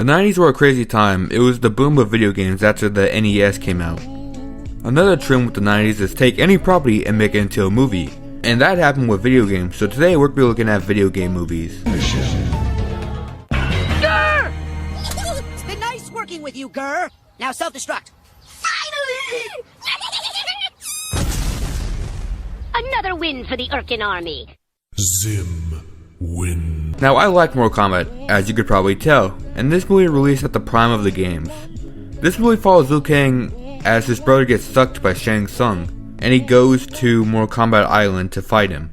The 90s were a crazy time. It was the boom of video games after the NES came out. Another trend with the 90s is take any property and make it into a movie. And that happened with video games, so today we're going to be looking at video game movies. Grr! It's been nice working with you, Grr. Now self-destruct. Finally! Another win for the Urkin army. Zim win. Now I like Mortal Kombat, as you could probably tell, and this movie released at the prime of the games. This movie follows Liu Kang as his brother gets sucked by Shang Tsung, and he goes to Mortal Kombat Island to fight him,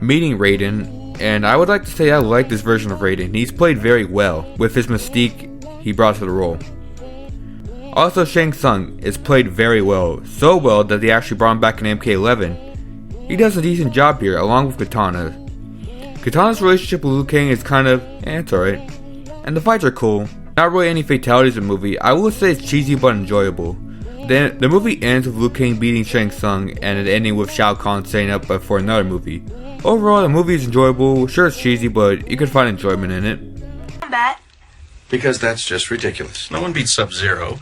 meeting Raiden, and I would like to say I like this version of Raiden. He's played very well, with his mystique he brought to the role. Also, Shang Tsung is played very well, so well that they actually brought him back in MK11. He does a decent job here, along with Kitana. Kitana's relationship with Liu Kang is kind of, it's alright. And the fights are cool. Not really any fatalities in the movie. I will say it's cheesy but enjoyable. Then the movie ends with Liu Kang beating Shang Tsung and it ending with Shao Kahn setting up for another movie. Overall, the movie is enjoyable. Sure, it's cheesy, but you can find enjoyment in it. Combat. Because that's just ridiculous. No one beats Sub-Zero.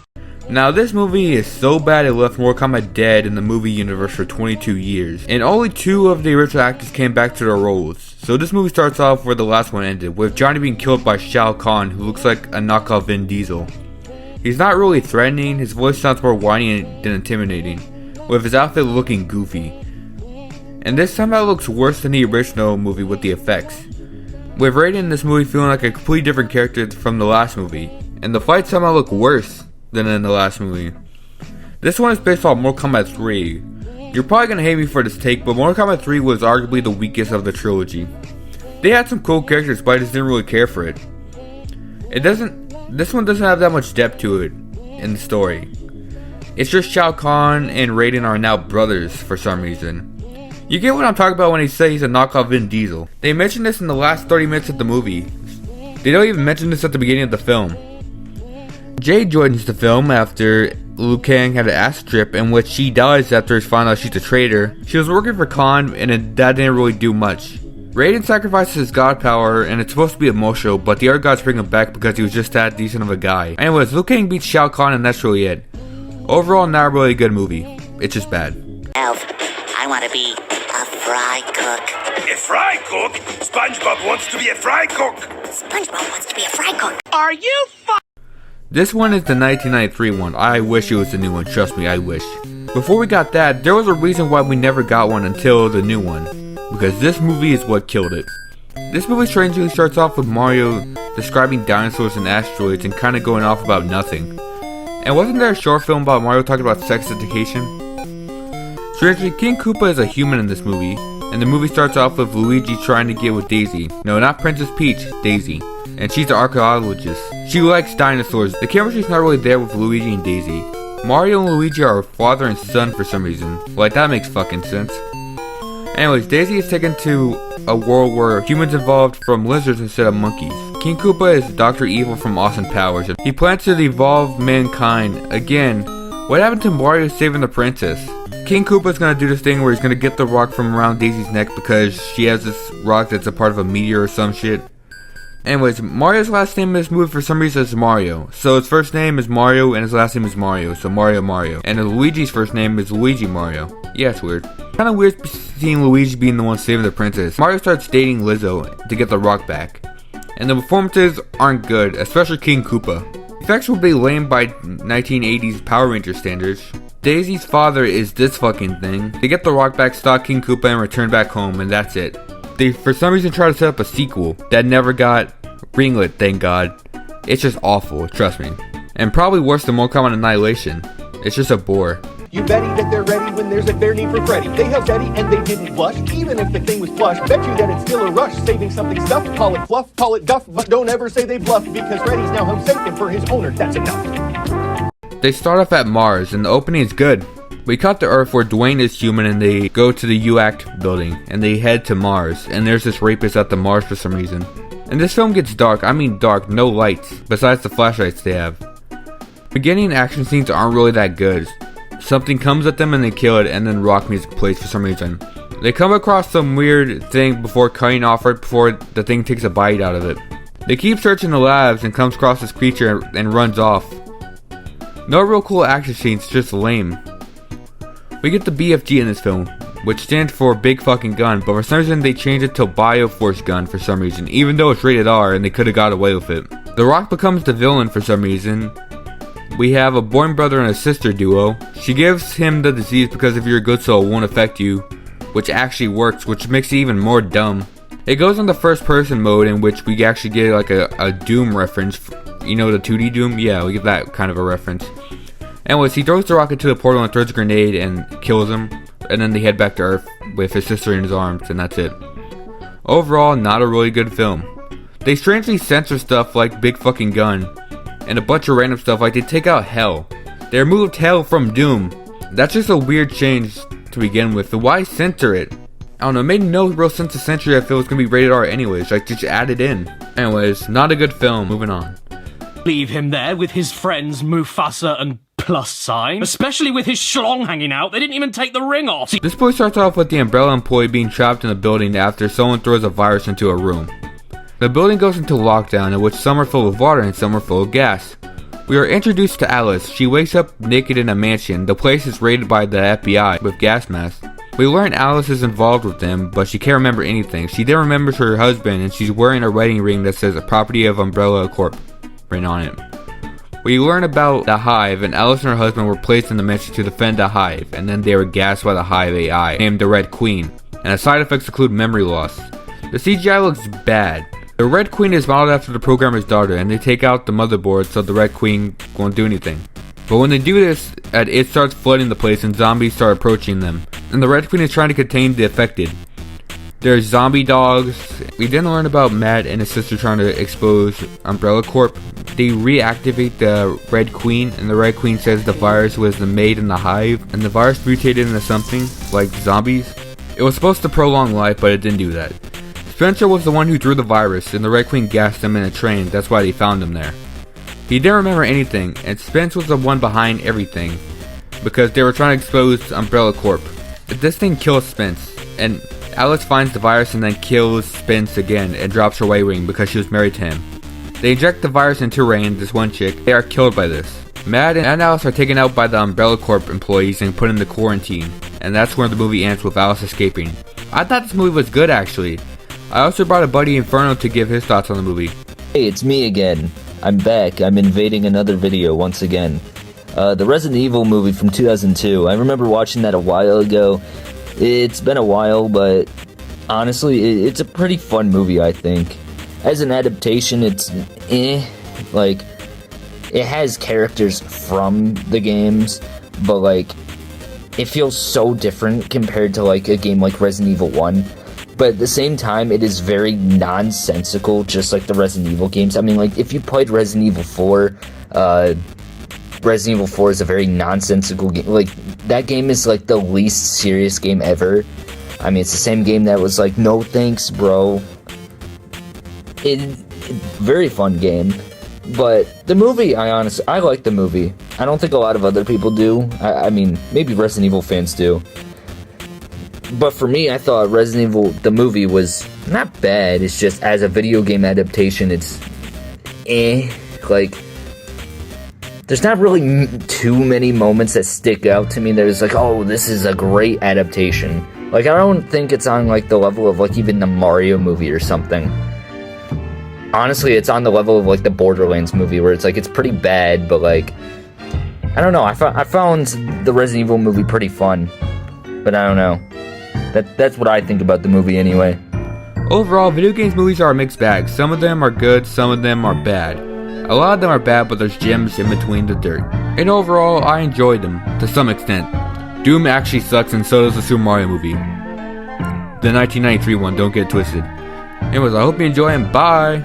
Now, this movie is so bad it left Mortal Kombat dead in the movie universe for 22 years, and only 2 of the original actors came back to their roles. So this movie starts off where the last one ended, with Johnny being killed by Shao Kahn, who looks like a knockoff Vin Diesel. He's not really threatening, his voice sounds more whiny than intimidating, with his outfit looking goofy. And this somehow looks worse than the original movie with the effects, with Raiden in this movie feeling like a completely different character from the last movie, and the fights somehow look worse than in the last movie. This one is based off Mortal Kombat 3. You're probably gonna hate me for this take, but Mortal Kombat 3 was arguably the weakest of the trilogy. They had some cool characters, but I just didn't really care for it. This one doesn't have that much depth to it in the story. It's just Shao Kahn and Raiden are now brothers for some reason. You get what I'm talking about when they say he's a knockoff Vin Diesel. They mention this in the last 30 minutes of the movie. They don't even mention this at the beginning of the film. Jade joins the film after Liu Kang had an acid trip in which she dies after he found out she's a traitor. She was working for Khan and that didn't really do much. Raiden sacrifices his god power and it's supposed to be emotional, but the other gods bring him back because he was just that decent of a guy. Anyways, Liu Kang beats Shao Kahn and that's really it. Overall, not really a good movie. It's just bad. Elf, I want to be a fry cook. A fry cook? SpongeBob wants to be a fry cook. SpongeBob wants to be a fry cook. Are you This one is the 1993 one. I wish it was the new one, trust me, I wish. Before we got that, there was a reason why we never got one until the new one. Because this movie is what killed it. This movie strangely starts off with Mario describing dinosaurs and asteroids and kind of going off about nothing. And wasn't there a short film about Mario talking about sex education? Strangely, King Koopa is a human in this movie. And the movie starts off with Luigi trying to get with Daisy. No, not Princess Peach, Daisy. And she's an archaeologist. She likes dinosaurs. The chemistry's not really there with Luigi and Daisy. Mario and Luigi are father and son for some reason. Like, that makes fucking sense. Anyways, Daisy is taken to a world where humans evolved from lizards instead of monkeys. King Koopa is Dr. Evil from Austin Powers. He plans to evolve mankind. Again, what happened to Mario saving the princess? King Koopa's gonna do this thing where he's gonna get the rock from around Daisy's neck because she has this rock that's a part of a meteor or some shit. Anyways, Mario's last name in this movie for some reason is Mario. So his first name is Mario and his last name is Mario. So Mario. And Luigi's first name is Luigi Mario. Yeah, it's weird. Kinda weird seeing Luigi being the one saving the princess. Mario starts dating Lizzo to get the rock back. And the performances aren't good, especially King Koopa. Effects will be lame by 1980s Power Ranger standards. Daisy's father is this fucking thing. They get the rock back, stop King Koopa, and return back home, and that's it. They for some reason try to set up a sequel that never got greenlit, thank god. It's just awful, trust me. And probably worse than Mortal Kombat Annihilation. It's just a bore. You betty that they're ready when there's a bare need for Freddy. They held Betty and they didn't blush, even if the thing was plush. Bet you that it's still a rush, saving something stuffed. Call it fluff, call it guff, but don't ever say they bluff, because Freddy's now home safe and for his owner, that's enough. They start off at Mars, and the opening is good. We cut to Earth where Dwayne is human and they go to the UACT building, and they head to Mars, and there's this rapist at the Mars for some reason. And this film gets dark, I mean dark, no lights, besides the flashlights they have. Beginning action scenes aren't really that good. Something comes at them and they kill it, and then rock music plays for some reason. They come across some weird thing before cutting off right before the thing takes a bite out of it. They keep searching the labs and comes across this creature and runs off. No real cool action scenes, just lame. We get the BFG in this film, which stands for Big Fucking Gun, but for some reason they changed it to Bioforce Gun for some reason, even though it's rated R and they could have got away with it. The Rock becomes the villain for some reason. We have a boy brother and a sister duo. She gives him the disease because if you're a good soul, it won't affect you, which actually works, which makes it even more dumb. It goes into first person mode in which we actually get like a Doom reference. You know the 2D Doom? Yeah, we get that kind of a reference. Anyways, he throws the Rock into the portal and throws a grenade and kills him. And then they head back to Earth with his sister in his arms, and that's it. Overall, not a really good film. They strangely censor stuff like Big Fucking Gun, and a bunch of random stuff like they take out Hell. They removed Hell from Doom. That's just a weird change to begin with, so why censor it? I don't know, it made no real sense to censor it if it was gonna be rated R anyways, like just add it in. Anyways, not a good film, moving on. Leave him there with his friends Mufasa and Plus Sign, especially with his schlong hanging out. They didn't even take the ring off. This boy starts off with the Umbrella employee being trapped in a building after someone throws a virus into a room. The building goes into lockdown in which some are full of water and some are full of gas. We are introduced to Alice. She wakes up naked in a mansion. The place is raided by the FBI with gas masks. We learn Alice is involved with them, but she can't remember anything. She then remembers her husband and she's wearing a wedding ring that says a property of Umbrella Corp written on it. We learn about the Hive, and Alice and her husband were placed in the mansion to defend the Hive, and then they were gassed by the Hive AI, named the Red Queen, and the side effects include memory loss. The CGI looks bad. The Red Queen is modeled after the programmer's daughter, and they take out the motherboard so the Red Queen won't do anything. But when they do this, it starts flooding the place and zombies start approaching them, and the Red Queen is trying to contain the affected. There's zombie dogs. We then learn about Matt and his sister trying to expose Umbrella Corp. They reactivate the Red Queen, and the Red Queen says the virus was made in the Hive, and the virus mutated into something, like zombies. It was supposed to prolong life, but it didn't do that. Spencer was the one who threw the virus, and the Red Queen gassed him in a train. That's why they found him there. He didn't remember anything, and Spence was the one behind everything, because they were trying to expose Umbrella Corp. This thing kills Spence, and Alice finds the virus and then kills Spence again and drops her wedding ring because she was married to him. They inject the virus into Rain, this one chick. They are killed by this. Matt and Alice are taken out by the Umbrella Corp employees and put into quarantine, and that's where the movie ends with Alice escaping. I thought this movie was good actually. I also brought a buddy Inferno to give his thoughts on the movie. Hey, it's me again. I'm back. I'm invading another video once again. The Resident Evil movie from 2002. I remember watching that a while ago. It's been a while, but honestly, it's a pretty fun movie, I think. As an adaptation, it's like, it has characters from the games, but like, it feels so different compared to like a game like Resident Evil 1. But at the same time, it is very nonsensical, just like the Resident Evil games. I mean, like, if you played Resident Evil 4, Resident Evil 4 is a very nonsensical game. Like, that game is like the least serious game ever. I mean, it's the same game that was like, no thanks, bro. Very fun game. But the movie, I like the movie. I don't think a lot of other people do. I mean, maybe Resident Evil fans do. But for me, I thought Resident Evil, the movie, was not bad. It's just, as a video game adaptation, it's like, there's not really too many moments that stick out to me. There's like, oh, this is a great adaptation. Like, I don't think it's on like the level of like even the Mario movie or something. Honestly, it's on the level of like the Borderlands movie, where it's like, it's pretty bad, but like, I don't know. I found the Resident Evil movie pretty fun, but I don't know. That's what I think about the movie anyway. Overall, video games movies are a mixed bag. Some of them are good, some of them are bad. A lot of them are bad, but there's gems in between the dirt. And overall, I enjoyed them, to some extent. Doom actually sucks, and so does the Super Mario movie. The 1993 one, don't get it twisted. Anyways, I hope you enjoy, and bye!